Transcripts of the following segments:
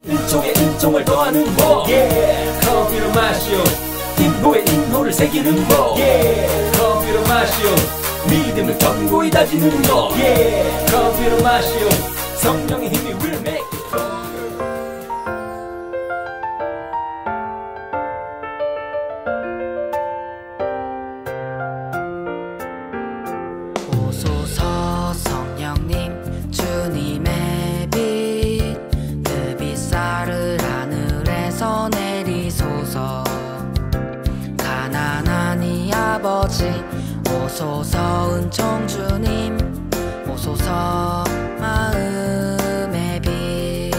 은총에 은총을 더하는 법 커피로 마시오 인호에 인호를 새기는 법 커피로 마시오 믿음을 견고히 다지는 법 커피로 마시오 성령의 힘이 will make it 오소서 성령님 주님의 빛 그 빛살을 하늘에서 내리소서 가난한 이 아버지 오소서 은총 주님 오소서 마음의 빛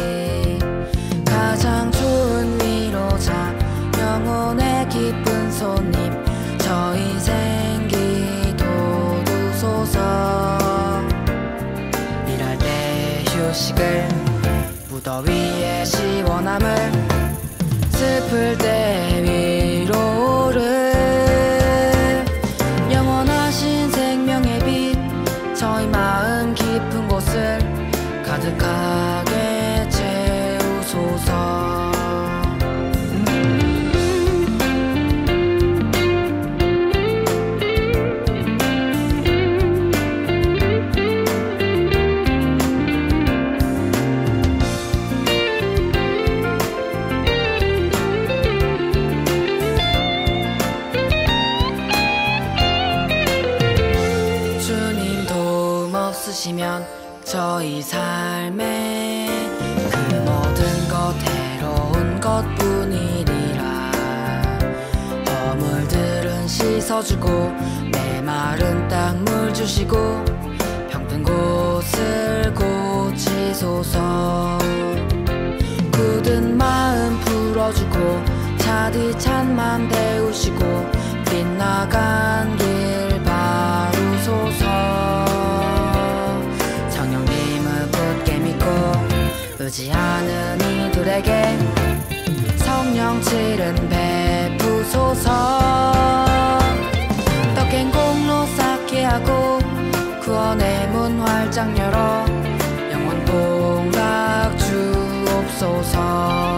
가장 좋은 위로자 영혼의 기쁜 손님 저 인생 기도두소서 일할 때 휴식을 무더위에 시원함을 슬플 때 위로를 영원하신 생명의 빛 저희 마음 깊은 곳을 가득하게 채우소서 주님 도움 없으시면 저희 삶에 그 모든 것 해로운 것뿐이리라 허물들은 씻어주고 메마른 땅 물 주시고 병든 곳을 고치소서 굳은 마음 풀어주고 차디찬 맘 데우시고 빗나간 길 바루소서 성령님을 굳게 믿고 의지하는 이들에게 성령칠은 베푸소서 떡행 공로 쌓게 하고 구원의 문 활짝 열어 영원 복락 주옵소서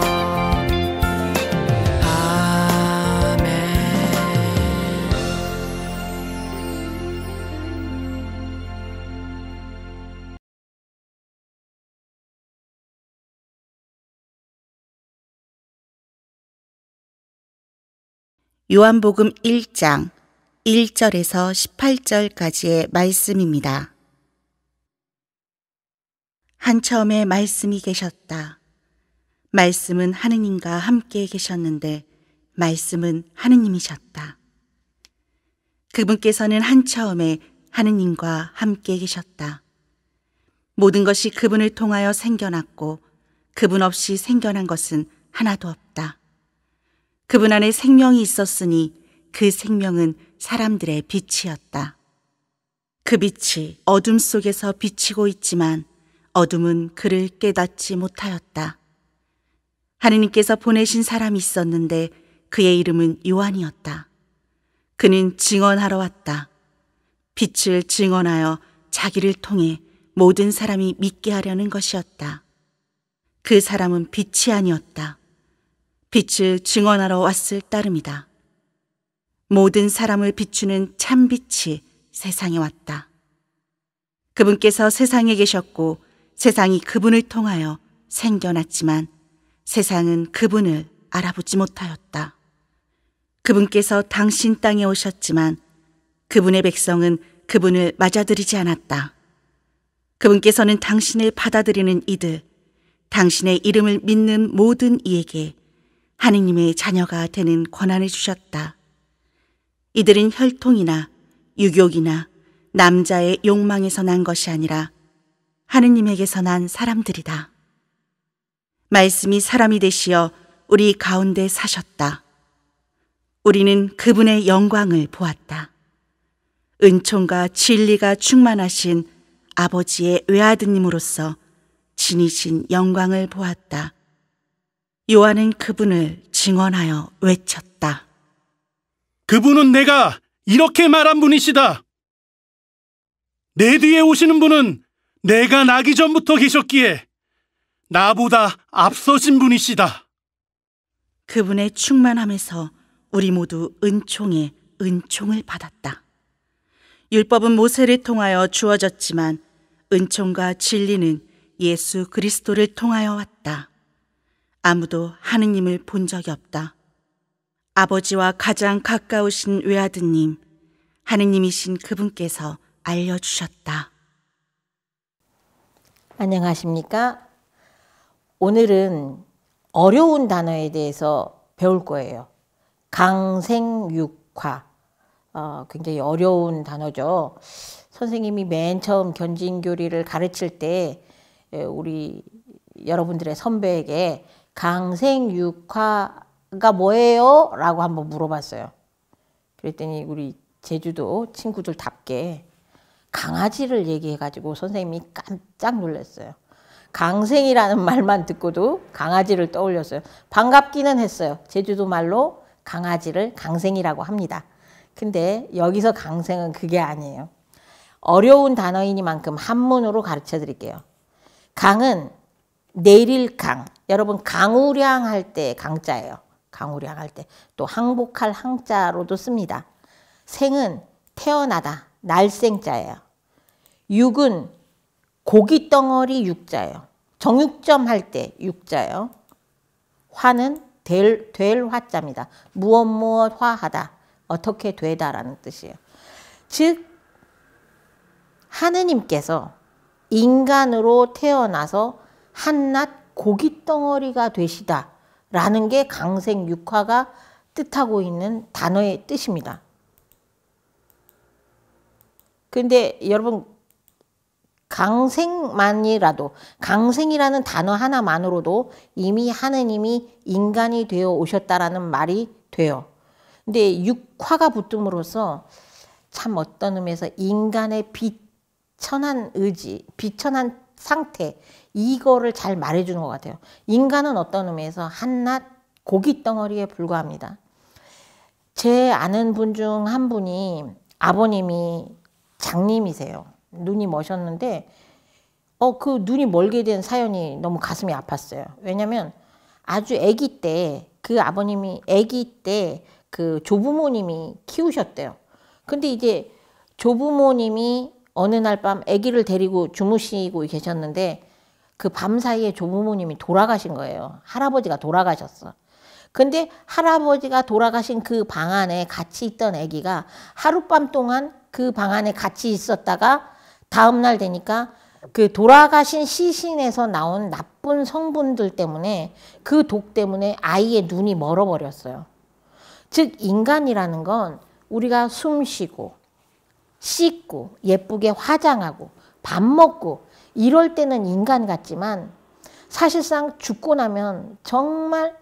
요한복음 1장 1절에서 18절까지의 말씀입니다. 한처음에 말씀이 계셨다. 말씀은 하느님과 함께 계셨는데 말씀은 하느님이셨다. 그분께서는 한처음에 하느님과 함께 계셨다. 모든 것이 그분을 통하여 생겨났고 그분 없이 생겨난 것은 하나도 없다. 그분 안에 생명이 있었으니 그 생명은 사람들의 빛이었다. 그 빛이 어둠 속에서 비치고 있지만 어둠은 그를 깨닫지 못하였다. 하느님께서 보내신 사람이 있었는데 그의 이름은 요한이었다. 그는 증언하러 왔다. 빛을 증언하여 자기를 통해 모든 사람이 믿게 하려는 것이었다. 그 사람은 빛이 아니었다. 빛을 증언하러 왔을 따름이다. 모든 사람을 비추는 참빛이 세상에 왔다. 그분께서 세상에 계셨고 세상이 그분을 통하여 생겨났지만 세상은 그분을 알아보지 못하였다. 그분께서 당신 땅에 오셨지만 그분의 백성은 그분을 맞아들이지 않았다. 그분께서는 당신을 받아들이는 이들, 당신의 이름을 믿는 모든 이에게 하느님의 자녀가 되는 권한을 주셨다. 이들은 혈통이나 유욕이나 남자의 욕망에서 난 것이 아니라 하느님에게서 난 사람들이다. 말씀이 사람이 되시어 우리 가운데 사셨다. 우리는 그분의 영광을 보았다. 은총과 진리가 충만하신 아버지의 외아드님으로서 진이신 영광을 보았다. 요한은 그분을 증언하여 외쳤다. 그분은 내가 이렇게 말한 분이시다. 내 뒤에 오시는 분은 내가 나기 전부터 계셨기에 나보다 앞서신 분이시다. 그분의 충만함에서 우리 모두 은총에 은총을 받았다. 율법은 모세를 통하여 주어졌지만 은총과 진리는 예수 그리스도를 통하여 왔다. 아무도 하느님을 본 적이 없다. 아버지와 가장 가까우신 외아드님, 하느님이신 그분께서 알려주셨다. 안녕하십니까? 오늘은 어려운 단어에 대해서 배울 거예요. 강생육화. 굉장히 어려운 단어죠. 선생님이 맨 처음 견진교리를 가르칠 때 우리 여러분들의 선배에게 강생육화가 뭐예요? 라고 한번 물어봤어요. 그랬더니 우리 제주도 친구들답게 강아지를 얘기해가지고 선생님이 깜짝 놀랐어요. 강생이라는 말만 듣고도 강아지를 떠올렸어요. 반갑기는 했어요. 제주도 말로 강아지를 강생이라고 합니다. 근데 여기서 강생은 그게 아니에요. 어려운 단어이니만큼 한문으로 가르쳐 드릴게요. 강은 내릴 강. 여러분 강우량 할 때 강자예요. 강우량 할 때. 또 항복할 항자로도 씁니다. 생은 태어나다. 날생자예요. 육은 고깃덩어리 육자예요. 정육점 할 때 육자예요. 화는 될 화자입니다. 무엇 화하다. 어떻게 되다라는 뜻이에요. 즉 하느님께서 인간으로 태어나서 한낱 고깃덩어리가 되시다라는 게 강생육화가 뜻하고 있는 단어의 뜻입니다. 근데 여러분 강생만이라도 강생이라는 단어 하나만으로도 이미 하느님이 인간이 되어 오셨다라는 말이 돼요. 근데 육화가 붙음으로써 참 어떤 의미에서 인간의 비천한 의지, 비천한 상태 이거를 잘 말해주는 것 같아요. 인간은 어떤 의미에서 한낱 고깃덩어리에 불과합니다. 제 아는 분 중 한 분이 아버님이 장님이세요. 눈이 머셨는데 그 눈이 멀게 된 사연이 너무 가슴이 아팠어요. 왜냐면 아주 아기 때 그 아버님이 아기 때 그 조부모님이 키우셨대요. 근데 이제 조부모님이 어느 날 밤 아기를 데리고 주무시고 계셨는데 그 밤 사이에 조부모님이 돌아가신 거예요. 할아버지가 돌아가셨어. 근데 할아버지가 돌아가신 그 방 안에 같이 있던 아기가 하룻밤 동안 그 방 안에 같이 있었다가 다음날 되니까 그 돌아가신 시신에서 나온 나쁜 성분들 때문에 그 독 때문에 아이의 눈이 멀어버렸어요. 즉 인간이라는 건 우리가 숨 쉬고 씻고 예쁘게 화장하고 밥 먹고 이럴 때는 인간 같지만 사실상 죽고 나면 정말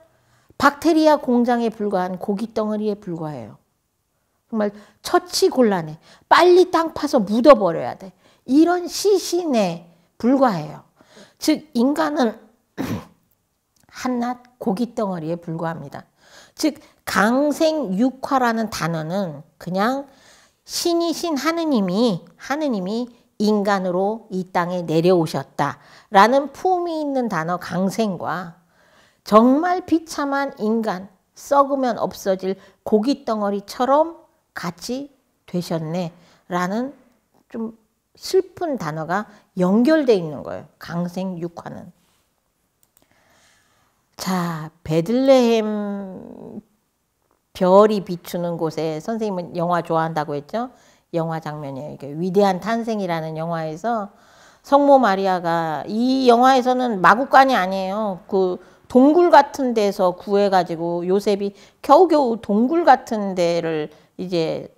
박테리아 공장에 불과한 고깃덩어리에 불과해요. 정말 처치곤란해. 빨리 땅 파서 묻어버려야 돼. 이런 시신에 불과해요. 즉 인간은 한낱 고깃덩어리에 불과합니다. 즉 강생육화라는 단어는 그냥 신이신 하느님이 인간으로 이 땅에 내려오셨다라는 품이 있는 단어 강생과 정말 비참한 인간, 썩으면 없어질 고깃덩어리처럼 같이 되셨네라는 좀 슬픈 단어가 연결되어 있는 거예요. 강생육화는. 자, 베들레헴 별이 비추는 곳에 선생님은 영화 좋아한다고 했죠? 영화 장면이에요. 이게 위대한 탄생이라는 영화에서 성모 마리아가 이 영화에서는 마구간이 아니에요. 그 동굴 같은 데서 구해가지고 요셉이 겨우겨우 동굴 같은 데를 이제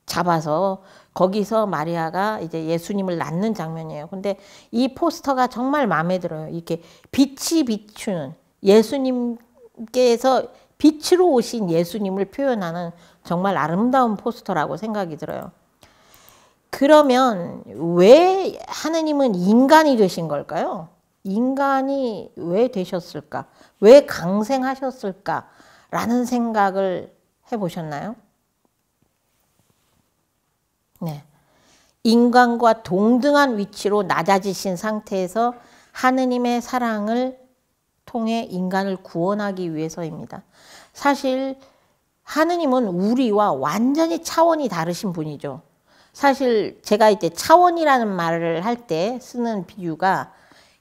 잡아서 거기서 마리아가 이제 예수님을 낳는 장면이에요. 근데 이 포스터가 정말 마음에 들어요. 이렇게 빛이 비추는 예수님께서 빛으로 오신 예수님을 표현하는 정말 아름다운 포스터라고 생각이 들어요. 그러면 왜 하느님은 인간이 되신 걸까요? 인간이 왜 되셨을까? 왜 강생하셨을까? 라는 생각을 해보셨나요? 네. 인간과 동등한 위치로 낮아지신 상태에서 하느님의 사랑을 통해 인간을 구원하기 위해서입니다. 사실 하느님은 우리와 완전히 차원이 다르신 분이죠. 사실 제가 이제 차원이라는 말을 할 때 쓰는 비유가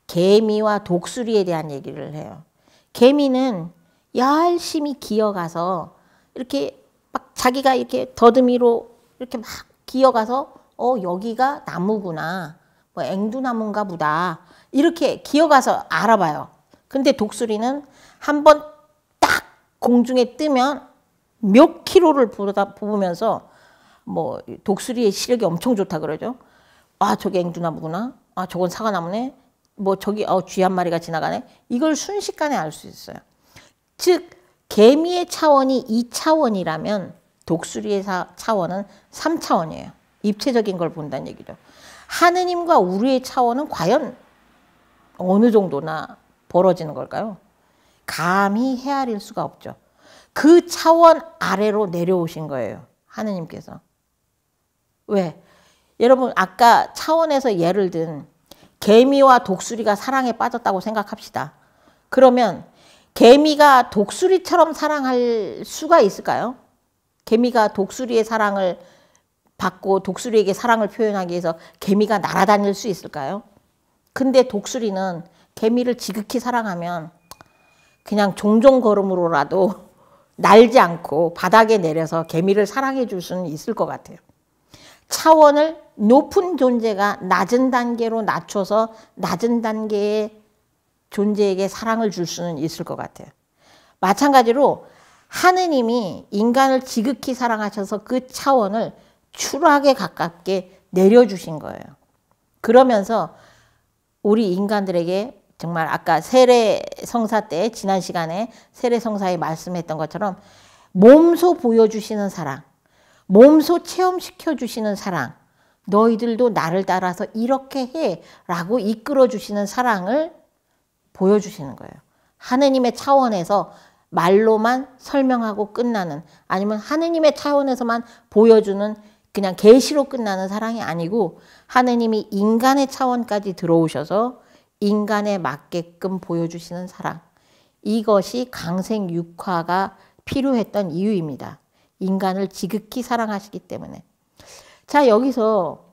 개미와 독수리에 대한 얘기를 해요. 개미는 열심히 기어가서 이렇게 막 자기가 이렇게 더듬이로 이렇게 막 기어가서 여기가 나무구나, 뭐 앵두나무인가 보다, 이렇게 기어가서 알아봐요. 근데 독수리는 한번 딱 공중에 뜨면 몇 킬로를 보면서 뭐 독수리의 시력이 엄청 좋다 그러죠. 아, 저게 앵두나무구나. 아, 저건 사과나무네. 뭐 저기 쥐 한 마리가 지나가네. 이걸 순식간에 알 수 있어요. 즉 개미의 차원이 2차원이라면 독수리의 차원은 3차원이에요. 입체적인 걸 본다는 얘기죠. 하느님과 우리의 차원은 과연 어느 정도나 벌어지는 걸까요? 감히 헤아릴 수가 없죠. 그 차원 아래로 내려오신 거예요. 하느님께서. 왜? 여러분 아까 차원에서 예를 든 개미와 독수리가 사랑에 빠졌다고 생각합시다. 그러면 개미가 독수리처럼 사랑할 수가 있을까요? 개미가 독수리의 사랑을 받고 독수리에게 사랑을 표현하기 위해서 개미가 날아다닐 수 있을까요? 근데 독수리는 개미를 지극히 사랑하면 그냥 종종 걸음으로라도 날지 않고 바닥에 내려서 개미를 사랑해 줄 수는 있을 것 같아요. 차원을 높은 존재가 낮은 단계로 낮춰서 낮은 단계의 존재에게 사랑을 줄 수는 있을 것 같아요. 마찬가지로 하느님이 인간을 지극히 사랑하셔서 그 차원을 추락에 가깝게 내려주신 거예요. 그러면서 우리 인간들에게 정말 아까 세례성사 때 지난 시간에 세례성사에 말씀했던 것처럼 몸소 보여주시는 사랑, 몸소 체험시켜 주시는 사랑, 너희들도 나를 따라서 이렇게 해 라고 이끌어 주시는 사랑을 보여주시는 거예요. 하느님의 차원에서 말로만 설명하고 끝나는, 아니면 하느님의 차원에서만 보여주는 그냥 계시로 끝나는 사랑이 아니고 하느님이 인간의 차원까지 들어오셔서 인간에 맞게끔 보여주시는 사랑. 이것이 강생육화가 필요했던 이유입니다. 인간을 지극히 사랑하시기 때문에. 자, 여기서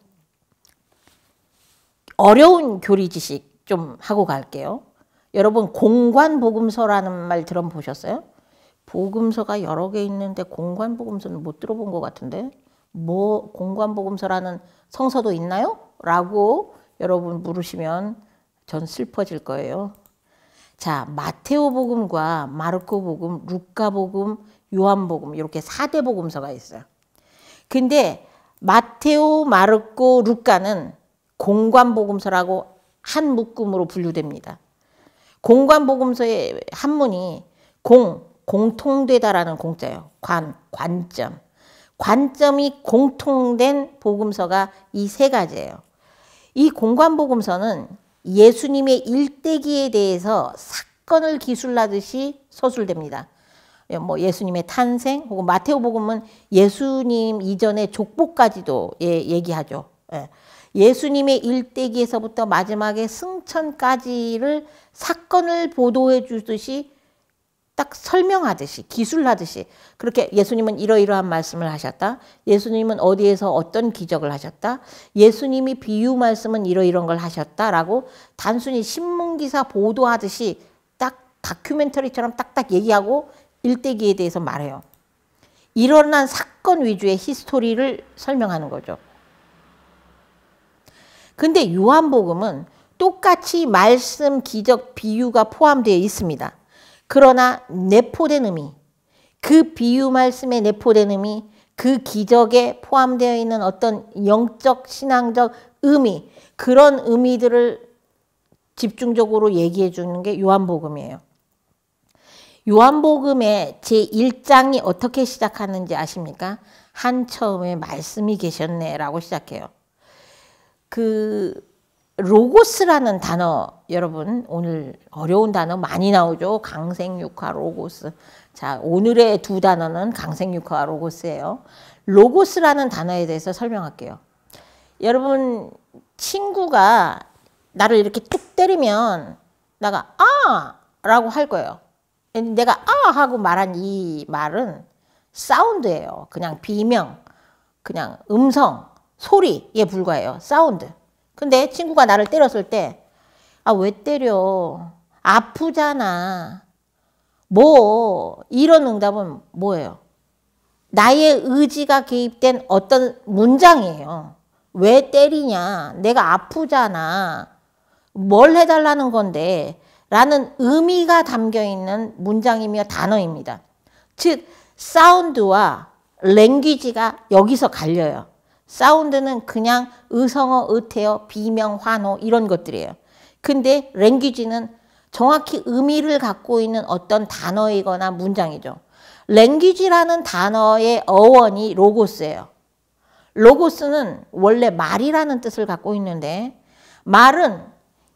어려운 교리 지식 좀 하고 갈게요. 여러분 공관복음서라는 말 들어보셨어요? 복음서가 여러 개 있는데 공관복음서는 못 들어본 것 같은데 뭐 공관복음서라는 성서도 있나요? 라고 여러분 물으시면 전 슬퍼질 거예요. 자, 마테오복음과 마르코복음, 루카복음, 요한복음 이렇게 4대 복음서가 있어요. 근데 마테오, 마르코, 루카는 공관복음서라고 한 묶음으로 분류됩니다. 공관복음서의 한문이 공통되다라는 공자예요. 관점. 관점이 공통된 복음서가 이 세 가지예요. 이 공관복음서는 예수님의 일대기에 대해서 사건을 기술하듯이 서술됩니다. 뭐 예수님의 탄생, 혹은 마테오복음은 예수님 이전의 족보까지도 얘기하죠. 예수님의 일대기에서부터 마지막에 승천까지를 사건을 보도해 주듯이 딱 설명하듯이 기술하듯이 그렇게 예수님은 이러이러한 말씀을 하셨다. 예수님은 어디에서 어떤 기적을 하셨다. 예수님이 비유 말씀은 이러이러한 걸 하셨다라고 단순히 신문기사 보도하듯이 딱 다큐멘터리처럼 딱딱 얘기하고 일대기에 대해서 말해요. 일어난 사건 위주의 히스토리를 설명하는 거죠. 근데 요한복음은 똑같이 말씀, 기적, 비유가 포함되어 있습니다. 그러나 내포된 의미, 그 비유 말씀에 내포된 의미, 그 기적에 포함되어 있는 어떤 영적, 신앙적 의미, 그런 의미들을 집중적으로 얘기해 주는 게 요한복음이에요. 요한복음의 제1장이 어떻게 시작하는지 아십니까? 한 처음에 말씀이 계셨네 라고 시작해요. 그 로고스라는 단어, 여러분 오늘 어려운 단어 많이 나오죠. 강생육화 로고스. 자, 오늘의 두 단어는 강생육화 로고스예요. 로고스라는 단어에 대해서 설명할게요. 여러분 친구가 나를 이렇게 뚝 때리면 내가 아! 라고 할 거예요. 내가 아! 하고 말한 이 말은 사운드예요. 그냥 비명, 그냥 음성, 소리에 불과해요. 사운드. 근데 친구가 나를 때렸을 때 아, 왜 때려? 아프잖아. 뭐 이런 응답은 뭐예요? 나의 의지가 개입된 어떤 문장이에요. 왜 때리냐? 내가 아프잖아. 뭘 해달라는 건데? 라는 의미가 담겨있는 문장이며 단어입니다. 즉 사운드와 랭귀지가 여기서 갈려요. 사운드는 그냥 의성어, 의태어, 비명, 환호 이런 것들이에요. 근데 랭귀지는 정확히 의미를 갖고 있는 어떤 단어이거나 문장이죠. 랭귀지라는 단어의 어원이 로고스예요. 로고스는 원래 말이라는 뜻을 갖고 있는데 말은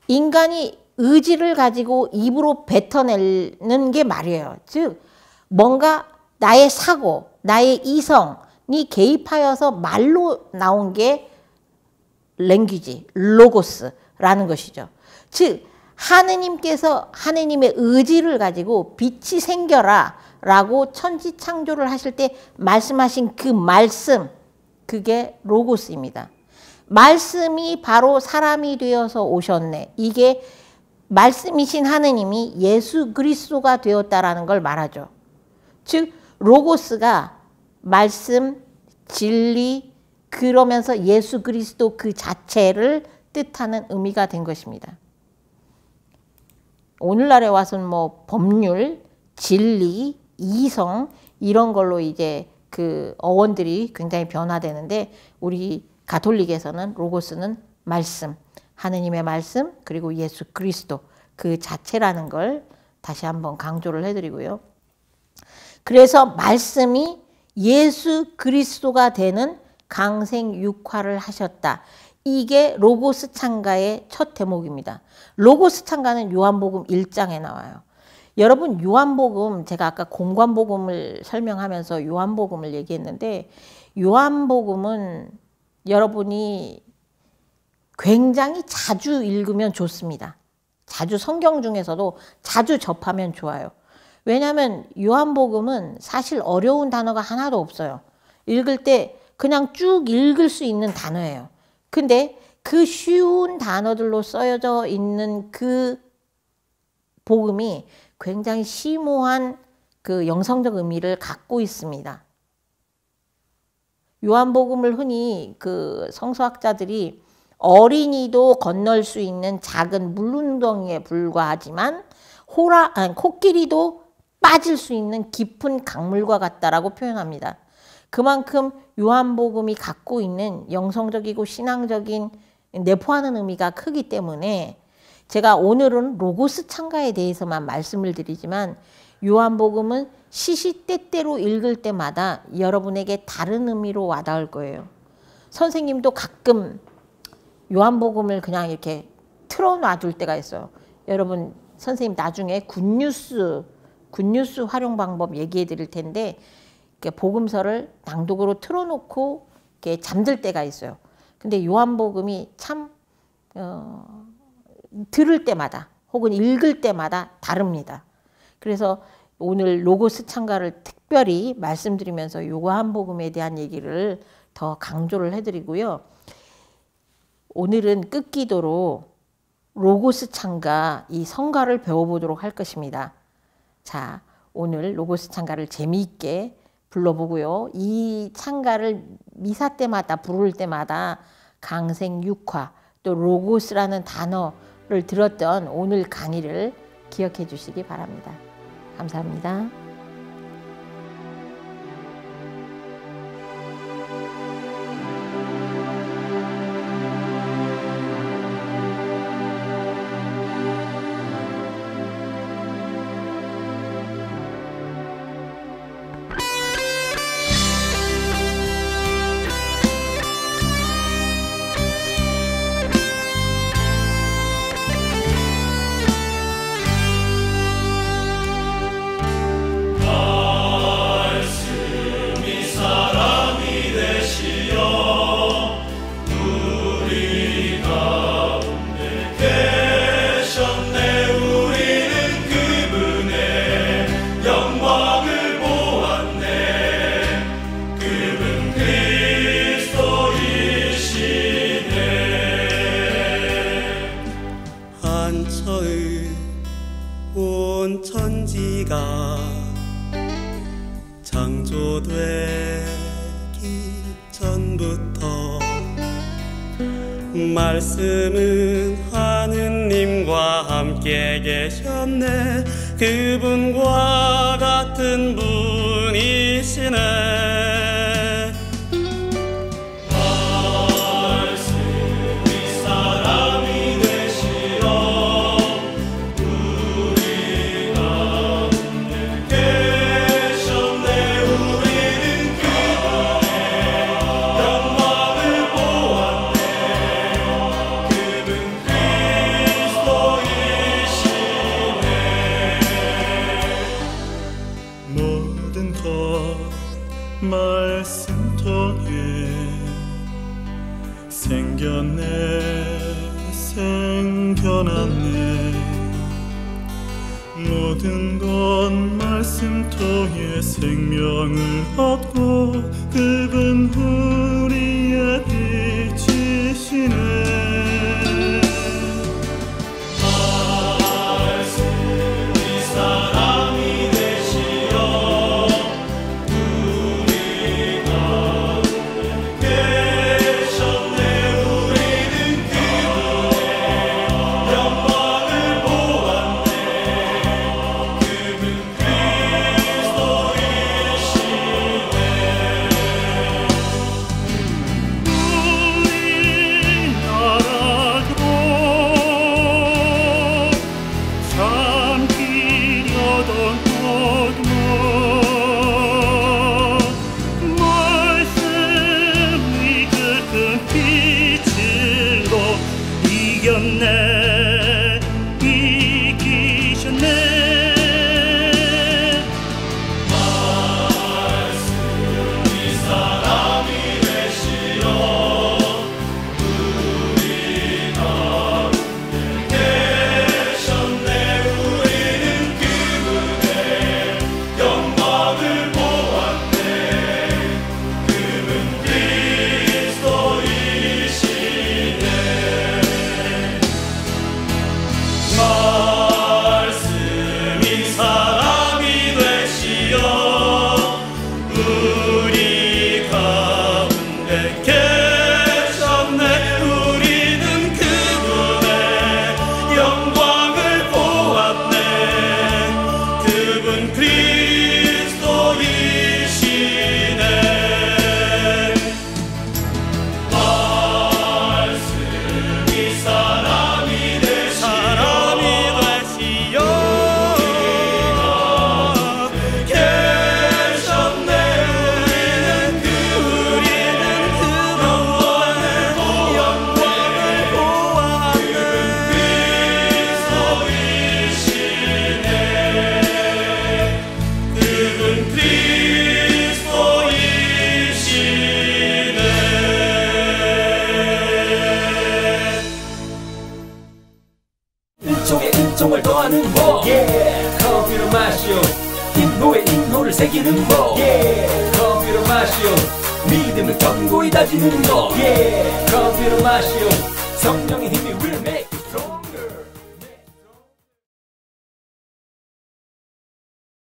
인간이 의지를 가지고 입으로 뱉어내는 게 말이에요. 즉 뭔가 나의 사고, 나의 이성이 개입하여서 말로 나온 게 랭귀지, 로고스라는 것이죠. 즉 하느님께서 하느님의 의지를 가지고 빛이 생겨라 라고 천지창조를 하실 때 말씀하신 그 말씀, 그게 로고스입니다. 말씀이 바로 사람이 되어서 오셨네. 이게 말씀이신 하느님이 예수 그리스도가 되었다라는 걸 말하죠. 즉 로고스가 말씀, 진리, 그러면서 예수 그리스도 그 자체를 뜻하는 의미가 된 것입니다. 오늘날에 와서는 뭐 법률, 진리, 이성 이런 걸로 이제 그 어원들이 굉장히 변화되는데 우리 가톨릭에서는 로고스는 말씀, 하느님의 말씀 그리고 예수 그리스도 그 자체라는 걸 다시 한번 강조를 해드리고요. 그래서 말씀이 예수 그리스도가 되는 강생육화를 하셨다. 이게 로고스 창가의 첫 대목입니다. 로고스 창가는 요한복음 1장에 나와요. 여러분 요한복음 제가 아까 공관복음을 설명하면서 요한복음을 얘기했는데 요한복음은 여러분이 굉장히 자주 읽으면 좋습니다. 자주 성경 중에서도 자주 접하면 좋아요. 왜냐하면 요한복음은 사실 어려운 단어가 하나도 없어요. 읽을 때 그냥 쭉 읽을 수 있는 단어예요. 근데 그 쉬운 단어들로 쓰여져 있는 그 복음이 굉장히 심오한 그 영성적 의미를 갖고 있습니다. 요한복음을 흔히 그 성서학자들이 어린이도 건널 수 있는 작은 물웅덩이에 불과하지만 코끼리도 빠질 수 있는 깊은 강물과 같다라고 표현합니다. 그만큼 요한복음이 갖고 있는 영성적이고 신앙적인 내포하는 의미가 크기 때문에 제가 오늘은 로고스 창가에 대해서만 말씀을 드리지만 요한복음은 시시때때로 읽을 때마다 여러분에게 다른 의미로 와닿을 거예요. 선생님도 가끔 요한복음을 그냥 이렇게 틀어놔둘 때가 있어요. 여러분 선생님 나중에 굿뉴스 활용 방법 얘기해 드릴 텐데 복음서를 낭독으로 틀어놓고 이렇게 잠들 때가 있어요. 근데 요한복음이 참 들을 때마다 혹은 읽을 때마다 다릅니다. 그래서 오늘 로고스 창가를 특별히 말씀드리면서 요한복음에 대한 얘기를 더 강조를 해드리고요. 오늘은 끝기도로 로고스 창가 이 성가를 배워보도록 할 것입니다. 자, 오늘 로고스 창가를 재미있게 불러보고요. 이 창가를 미사 때마다 부를 때마다 강생육화 또 로고스라는 단어를 들었던 오늘 강의를 기억해 주시기 바랍니다. 감사합니다. 온 천지가 창조되기 전부터 말씀은 하느님과 함께 계셨네. 그분과 같은 분이시네. 말씀 통해 생겼네, 생겨났네. 모든 건 말씀 통해 생명을 얻고 그분 우리의 빛이시네. 은총을 더하는 법, 컴퓨터 마시오. 인노의 인노를 새기는 법, 컴퓨터 마시오. 믿음을 견고히 다지는 법, 컴퓨터 마시오. 성령의 힘